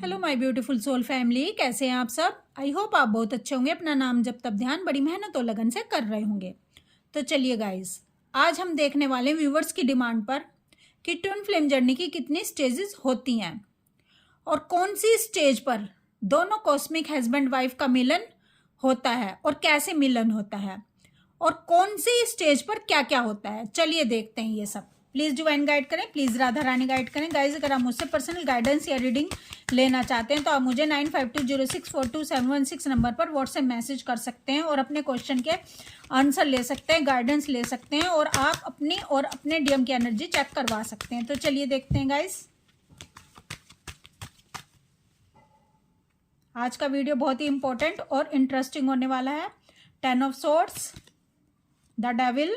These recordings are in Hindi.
Hello my beautiful soul family, कैसे हैं आप सब। आई होप आप बहुत अच्छे होंगे। अपना नाम जब तब ध्यान बड़ी मेहनत और लगन से कर रहे होंगे। तो चलिए गाइस, आज हम देखने वाले व्यूवर्स की डिमांड पर कि ट्विन फ्लेम जर्नी की कितनी स्टेजेस होती हैं और कौन सी स्टेज पर दोनों कॉस्मिक हस्बैंड वाइफ का मिलन होता है और कैसे मिलन होता है और कौन सी स्टेज पर क्या क्या होता है। चलिए देखते हैं ये सब। प्लीज़ डिवाइन गाइड करें, प्लीज़ राधा रानी गाइड करें। गाइज, अगर आप मुझसे पर्सनल गाइडेंस या रीडिंग लेना चाहते हैं तो आप मुझे 9520642716 नंबर पर व्हाट्सएप मैसेज कर सकते हैं और अपने क्वेश्चन के आंसर ले सकते हैं, गाइडेंस ले सकते हैं और आप अपनी और अपने डीएम की एनर्जी चेक करवा सकते हैं। तो चलिए देखते हैं गाइज। आज का वीडियो बहुत ही इंपॉर्टेंट और इंटरेस्टिंग होने वाला है। 10 of swords, the devil,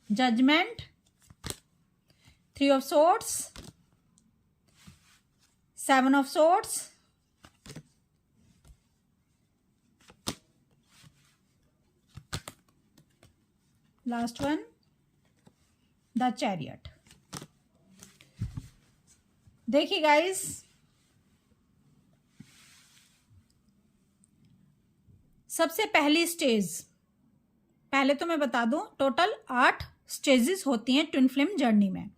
judgement, 3 of swords, 7 of swords, last one, the chariot। देखिए गाइस, सबसे पहली स्टेज, पहले तो मैं बता दूं, टोटल 8 स्टेजेस होती हैं ट्विन फ्लेम जर्नी में।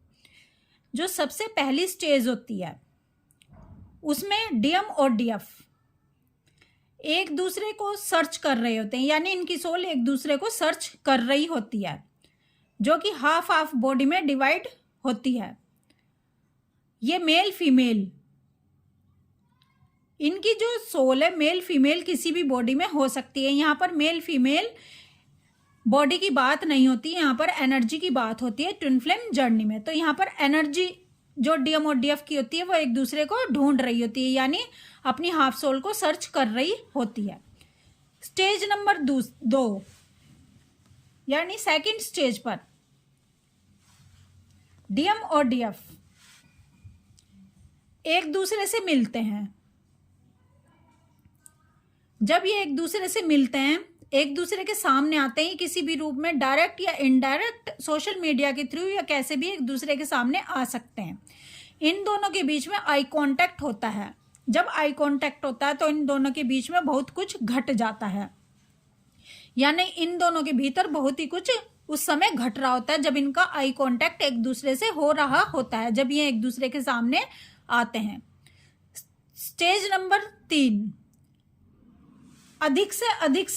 जो सबसे पहली स्टेज होती है उसमें डीएम और डीएफ एक दूसरे को सर्च कर रहे होते हैं, यानी इनकी सोल एक दूसरे को सर्च कर रही होती है, जो कि हाफ हाफ बॉडी में डिवाइड होती है। ये मेल फीमेल, इनकी जो सोल है मेल फीमेल किसी भी बॉडी में हो सकती है। यहाँ पर मेल फीमेल बॉडी की बात नहीं होती, यहाँ पर एनर्जी की बात होती है ट्विन फ्लेम जर्नी में। तो यहाँ पर एनर्जी जो डीएम और डीएफ की होती है वो एक दूसरे को ढूंढ रही होती है, यानी अपनी हाफ सोल को सर्च कर रही होती है। स्टेज नंबर 2 यानी सेकंड स्टेज पर डीएम और डीएफ एक दूसरे से मिलते हैं। जब ये एक दूसरे से मिलते हैं, एक दूसरे के सामने आते हैं किसी भी रूप में, डायरेक्ट या इनडायरेक्ट, सोशल मीडिया के थ्रू या कैसे भी एक दूसरे के सामने आ सकते हैं। इन दोनों के बीच में आई कांटेक्ट होता है। जब आई कांटेक्ट होता है तो इन दोनों के बीच में बहुत कुछ घट जाता है, यानी इन दोनों के भीतर बहुत ही कुछ उस समय घट रहा होता है जब इनका आई कांटेक्ट एक दूसरे से हो रहा होता है, जब ये एक दूसरे के सामने आते हैं। स्टेज नंबर 3, अधिक से अधिक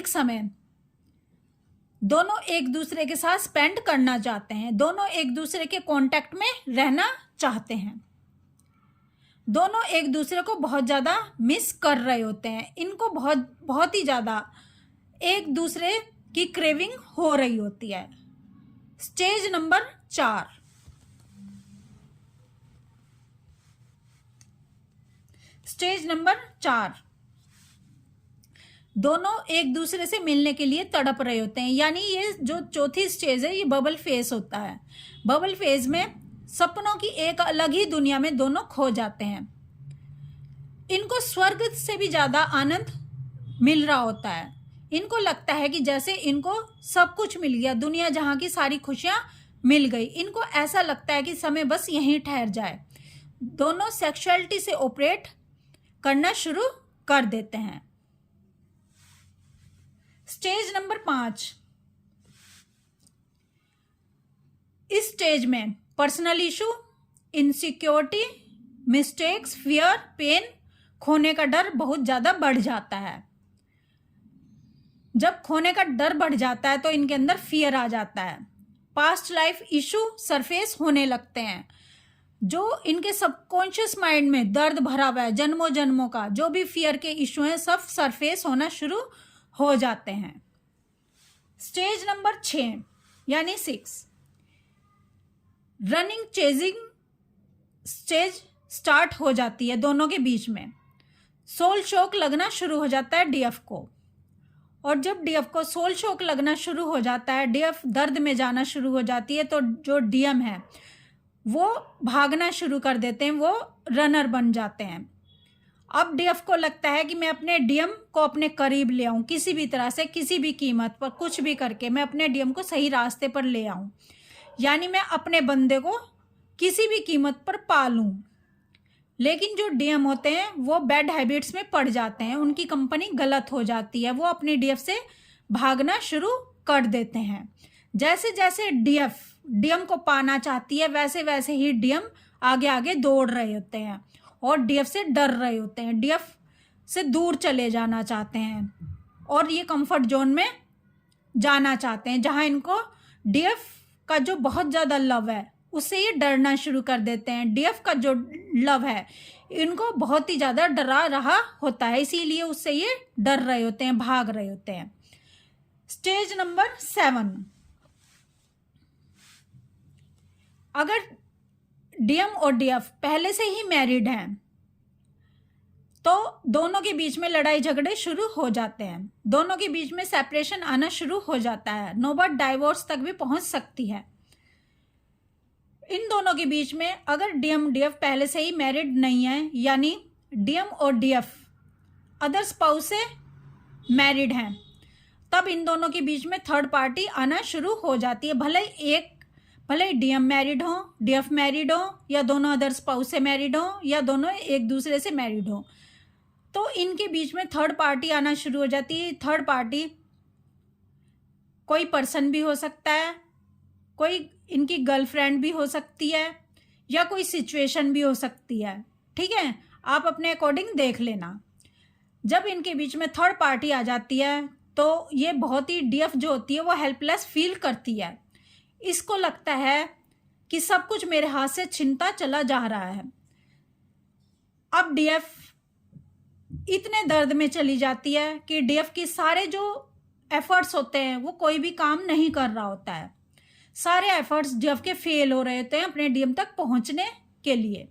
समय दोनों एक दूसरे के साथ स्पेंड करना चाहते हैं, दोनों एक दूसरे के कांटेक्ट में रहना चाहते हैं, दोनों एक दूसरे को बहुत ज़्यादा मिस कर रहे होते हैं। इनको बहुत ही ज़्यादा एक दूसरे की क्रेविंग हो रही होती है। स्टेज नंबर 4, स्टेज नंबर 4, दोनों एक दूसरे से मिलने के लिए तड़प रहे होते हैं, यानी ये जो चौथी स्टेज है ये बबल फेज होता है। बबल फेज में सपनों की एक अलग ही दुनिया में दोनों खो जाते हैं। इनको स्वर्ग से भी ज्यादा आनंद मिल रहा होता है। इनको लगता है कि जैसे इनको सब कुछ मिल गया, दुनिया जहां की सारी खुशियां मिल गई। इनको ऐसा लगता है कि समय बस यहीं ठहर जाए। दोनों सेक्सुअलिटी से ऑपरेट करना शुरू कर देते हैं। स्टेज नंबर 5, इस स्टेज में personal issue, insecurity, mistakes, fear, pain, खोने का डर बहुत ज्यादा बढ़ जाता है। जब खोने का डर बढ़ जाता है तो इनके अंदर फियर आ जाता है। पास्ट लाइफ इशू सरफेस होने लगते हैं। जो इनके सबकॉन्शियस माइंड में दर्द भरा हुआ है, जन्मों जन्मों का जो भी फियर के इशू हैं, सब सरफेस होना शुरू हो जाते हैं। स्टेज नंबर 6 यानी 6, रनिंग चेजिंग स्टेज स्टार्ट हो जाती है दोनों के बीच में। सोल शॉक लगना शुरू हो जाता है डीएफ को, और जब डीएफ को सोल शॉक लगना शुरू हो जाता है, डीएफ दर्द में जाना शुरू हो जाती है, तो जो डीएम है वो भागना शुरू कर देते हैं, वो रनर बन जाते हैं। अब डीएफ को लगता है कि मैं अपने डीएम को अपने करीब ले आऊं, किसी भी तरह से, किसी भी कीमत पर, कुछ भी करके मैं अपने डीएम को सही रास्ते पर ले आऊं, यानी मैं अपने बंदे को किसी भी कीमत पर पालूं। लेकिन जो डीएम होते हैं वो बैड हैबिट्स में पड़ जाते हैं, उनकी कंपनी गलत हो जाती है, वो अपनी डीएफ से भागना शुरू कर देते हैं। जैसे जैसे डीएम को पाना चाहती है वैसे वैसे ही डीएम आगे आगे दौड़ रहे होते हैं और डीएफ से डर रहे होते हैं, डीएफ से दूर चले जाना चाहते हैं और ये कंफर्ट जोन में जाना चाहते हैं जहां इनको डीएफ का जो बहुत ज़्यादा लव है उससे ये डरना शुरू कर देते हैं। डीएफ का जो लव है इनको बहुत ही ज़्यादा डरा रहा होता है, इसीलिए उससे ये डर रहे होते हैं, भाग रहे होते हैं। स्टेज नंबर 7, अगर डीएम और डीएफ पहले से ही मैरिड हैं तो दोनों के बीच में लड़ाई झगड़े शुरू हो जाते हैं, दोनों के बीच में सेपरेशन आना शुरू हो जाता है, नौबत डाइवोर्स तक भी पहुंच सकती है। इन दोनों के बीच में अगर डीएम डीएफ पहले से ही मैरिड नहीं है, यानी डीएम और डीएफ अदर स्पाउस से मैरिड हैं, तब इन दोनों के बीच में थर्ड पार्टी आना शुरू हो जाती है। भले डीएम मैरिड हो, डीएफ मैरिड हो, या दोनों अदर स्पाउस से मैरिड हो, या दोनों एक दूसरे से मैरिड हो, तो इनके बीच में थर्ड पार्टी आना शुरू हो जाती है। थर्ड पार्टी कोई पर्सन भी हो सकता है, कोई इनकी गर्लफ्रेंड भी हो सकती है, या कोई सिचुएशन भी हो सकती है। ठीक है, आप अपने अकॉर्डिंग देख लेना। जब इनके बीच में थर्ड पार्टी आ जाती है तो ये बहुत ही डीएफ जो होती है वो हेल्पलेस फील करती है, इसको लगता है कि सब कुछ मेरे हाथ से छिनता चला जा रहा है। अब डीएफ इतने दर्द में चली जाती है कि डीएफ के सारे जो एफर्ट्स होते हैं वो कोई भी काम नहीं कर रहा होता है, सारे एफर्ट्स डीएफ के फेल हो रहे होते हैं अपने डीएम तक पहुंचने के लिए।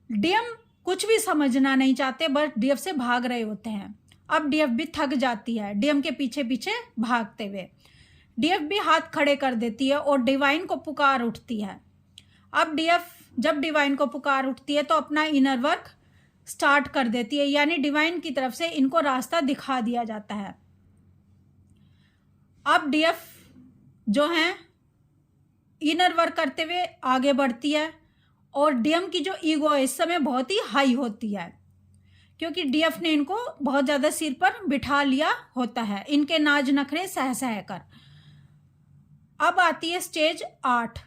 डीएम कुछ भी समझना नहीं चाहते, बस डीएफ से भाग रहे होते हैं। अब डीएफ भी थक जाती है डीएम के पीछे पीछे भागते हुए, डीएफ भी हाथ खड़े कर देती है और डिवाइन को पुकार उठती है। अब डीएफ जब डिवाइन को पुकार उठती है तो अपना इनर वर्क स्टार्ट कर देती है, यानी डिवाइन की तरफ से इनको रास्ता दिखा दिया जाता है। अब डीएफ जो है इनर वर्क करते हुए आगे बढ़ती है और डीएम की जो ईगो है इस समय बहुत ही हाई होती है, क्योंकि डीएफ ने इनको बहुत ज़्यादा सिर पर बिठा लिया होता है, इनके नाज नखरे सह सह कर। अब आती है स्टेज 8।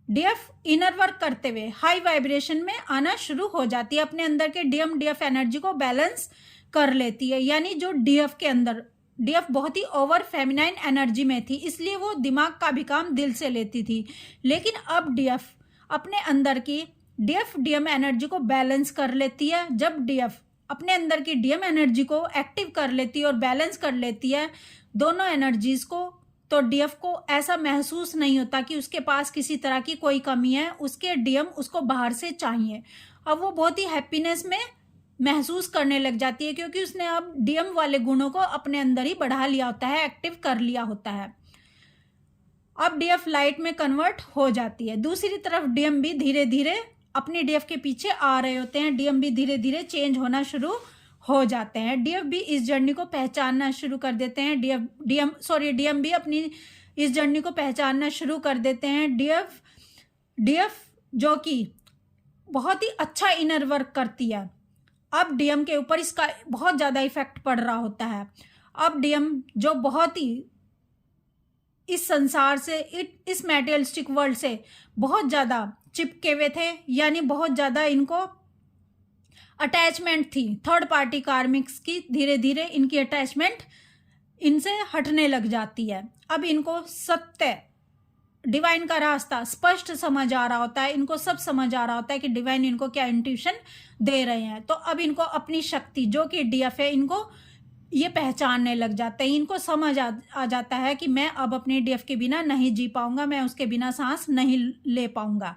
डीएफ इनर वर्क करते हुए हाई वाइब्रेशन में आना शुरू हो जाती है, अपने अंदर के डीएम डीएफ एनर्जी को बैलेंस कर लेती है। यानी जो डीएफ के अंदर, डीएफ बहुत ही ओवर फेमिनाइन एनर्जी में थी, इसलिए वो दिमाग का भी काम दिल से लेती थी, लेकिन अब डीएफ अपने अंदर की डीएफ डीएम एनर्जी को बैलेंस कर लेती है। जब डीएफ अपने अंदर की डीएम एनर्जी को एक्टिव कर लेती है और बैलेंस कर लेती है दोनों एनर्जीज को, तो डीएफ को ऐसा महसूस नहीं होता कि उसके पास किसी तरह की कोई कमी है, उसके डीएम उसको बाहर से चाहिए। अब वो बहुत ही हैप्पीनेस में महसूस करने लग जाती है, क्योंकि उसने अब डीएम वाले गुणों को अपने अंदर ही बढ़ा लिया होता है, एक्टिव कर लिया होता है। अब डीएफ लाइट में कन्वर्ट हो जाती है। दूसरी तरफ डीएम भी धीरे धीरे अपने डीएफ के पीछे आ रहे होते हैं, डीएम भी धीरे धीरे चेंज होना शुरू हो जाते हैं। डीएफ भी इस जर्नी को पहचानना शुरू कर देते हैं। डीएम भी अपनी इस जर्नी को पहचानना शुरू कर देते हैं। डीएफ जो कि बहुत ही अच्छा इनर वर्क करती है, अब डीएम के ऊपर इसका बहुत ज़्यादा इफेक्ट पड़ रहा होता है। अब डीएम जो बहुत ही इस संसार से, इस मैटेरियलिस्टिक वर्ल्ड से बहुत ज़्यादा चिपके हुए थे, यानी बहुत ज़्यादा इनको अटैचमेंट थी थर्ड पार्टी कार्मिक्स की, धीरे धीरे इनकी अटैचमेंट इनसे हटने लग जाती है। अब इनको सत्य, डिवाइन का रास्ता स्पष्ट समझ आ रहा होता है, इनको सब समझ आ रहा होता है कि डिवाइन इनको क्या इंट्यूशन दे रहे हैं। तो अब इनको अपनी शक्ति जो कि डीएफ है, इनको ये पहचानने लग जाते हैं, इनको समझ आ जाता है कि मैं अब अपने डीएफ के बिना नहीं जी पाऊंगा, मैं उसके बिना सांस नहीं ले पाऊंगा।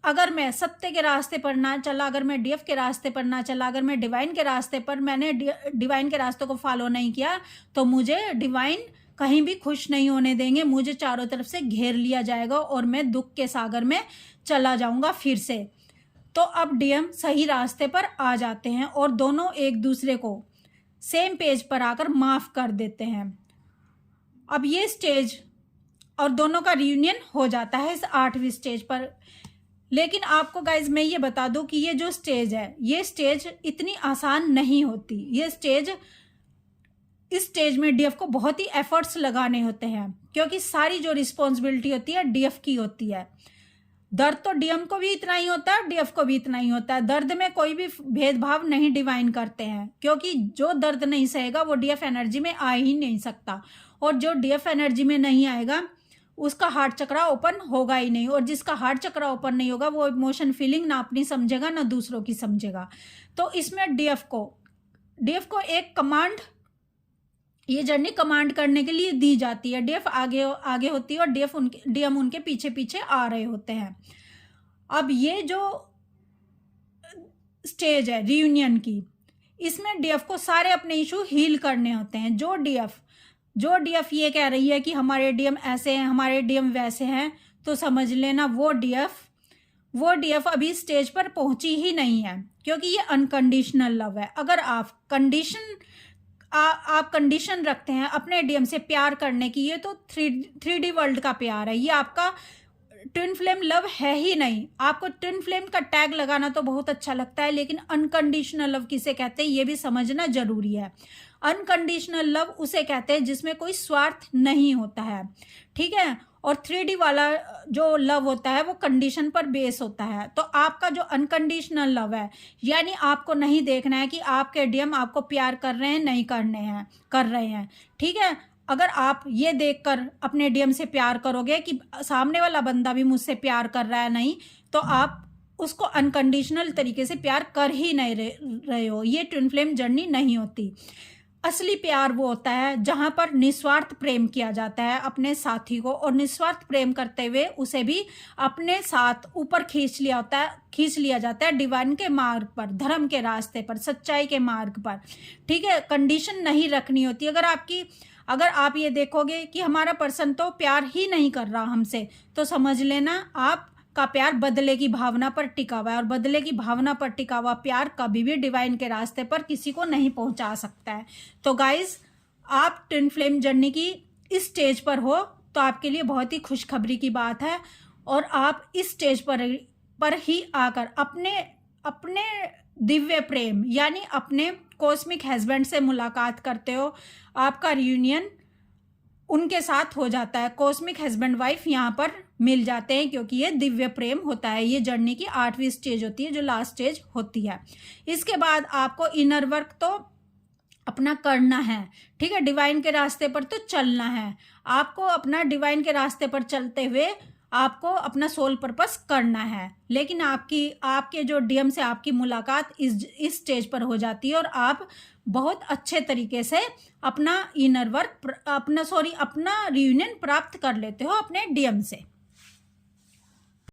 अगर मैं सत्य के रास्ते पर ना चला, अगर मैं डीएफ के रास्ते पर ना चला, अगर मैं डिवाइन के रास्ते पर, मैंने डिवाइन के रास्तों को फॉलो नहीं किया, तो मुझे डिवाइन कहीं भी खुश नहीं होने देंगे, मुझे चारों तरफ से घेर लिया जाएगा और मैं दुख के सागर में चला जाऊंगा फिर से। तो अब डीएम सही रास्ते पर आ जाते हैं और दोनों एक दूसरे को सेम पेज पर आकर माफ कर देते हैं। अब ये स्टेज और दोनों का रियूनियन हो जाता है इस 8वीं स्टेज पर। लेकिन आपको गाइज मैं ये बता दूं कि ये जो स्टेज है, ये स्टेज इतनी आसान नहीं होती। ये स्टेज, इस स्टेज में डीएफ को बहुत ही एफर्ट्स लगाने होते हैं, क्योंकि सारी जो रिस्पॉन्सिबिलिटी होती है डीएफ की होती है। दर्द तो डीएम को भी इतना ही होता है, डीएफ को भी इतना ही होता है। दर्द में कोई भी भेदभाव नहीं डिवाइन करते हैं, क्योंकि जो दर्द नहीं सहेगा वो डीएफ एनर्जी में आ ही नहीं सकता, और जो डीएफ एनर्जी में नहीं आएगा उसका हार्ट चक्रा ओपन होगा ही नहीं, और जिसका हार्ट चक्रा ओपन नहीं होगा वो इमोशन फीलिंग ना अपनी समझेगा ना दूसरों की समझेगा। तो इसमें डीएफ को एक कमांड, ये जर्नी कमांड करने के लिए दी जाती है। डीएफ आगे आगे होती है और डीएम उनके पीछे पीछे आ रहे होते हैं। अब ये जो स्टेज है रियूनियन की, इसमें डीएफ को सारे अपने इशू हील करने होते हैं। जो डीएफ ये कह रही है कि हमारे डीएम ऐसे हैं, हमारे डीएम वैसे हैं, तो समझ लेना वो डीएफ अभी स्टेज पर पहुंची ही नहीं है, क्योंकि ये अनकंडीशनल लव है। अगर आप कंडीशन रखते हैं अपने डीएम से प्यार करने की, ये तो 3D वर्ल्ड का प्यार है, ये आपका ट्विन फ्लेम लव है ही नहीं। आपको ट्विन फ्लेम का टैग लगाना तो बहुत अच्छा लगता है, लेकिन अनकंडीशनल लव किसे कहते हैं ये भी समझना जरूरी है। अनकंडीशनल लव उसे कहते हैं जिसमें कोई स्वार्थ नहीं होता है, ठीक है। और 3D वाला जो लव होता है वो कंडीशन पर बेस होता है। तो आपका जो अनकंडीशनल लव है, यानी आपको नहीं देखना है कि आपके डीएम आपको प्यार कर रहे हैं नहीं कर रहे हैं, ठीक है। अगर आप ये देखकर अपने डीएम से प्यार करोगे कि सामने वाला बंदा भी मुझसे प्यार कर रहा है नहीं, तो आप उसको अनकंडीशनल तरीके से प्यार कर ही नहीं रहे हो। ये ट्विन फ्लेम जर्नी नहीं होती। असली प्यार वो होता है जहां पर निस्वार्थ प्रेम किया जाता है अपने साथी को, और निस्वार्थ प्रेम करते हुए उसे भी अपने साथ ऊपर खींच लिया जाता है डिवाइन के मार्ग पर, धर्म के रास्ते पर, सच्चाई के मार्ग पर, ठीक है। कंडीशन नहीं रखनी होती। अगर आप ये देखोगे कि हमारा पर्सन तो प्यार ही नहीं कर रहा हमसे, तो समझ लेना आपका प्यार बदले की भावना पर टिका हुआ है, और बदले की भावना पर टिका हुआ प्यार कभी भी डिवाइन के रास्ते पर किसी को नहीं पहुंचा सकता है। तो गाइज, आप ट्विन फ्लेम जर्नी की इस स्टेज पर हो तो आपके लिए बहुत ही खुशखबरी की बात है, और आप इस स्टेज पर ही आकर अपने दिव्य प्रेम यानी अपने कॉस्मिक हस्बैंड से मुलाकात करते हो। आपका रियूनियन उनके साथ हो जाता है। कॉस्मिक हस्बैंड वाइफ यहाँ पर मिल जाते हैं, क्योंकि ये दिव्य प्रेम होता है। ये जर्नी की 8वीं स्टेज होती है, जो लास्ट स्टेज होती है। इसके बाद आपको इनर वर्क तो अपना करना है, ठीक है। डिवाइन के रास्ते पर तो चलना है आपको। अपना डिवाइन के रास्ते पर चलते हुए आपको अपना सोल पर्पस करना है। लेकिन आपके जो डीएम से आपकी मुलाकात इस स्टेज पर हो जाती है, और आप बहुत अच्छे तरीके से अपना रियूनियन प्राप्त कर लेते हो अपने डीएम से।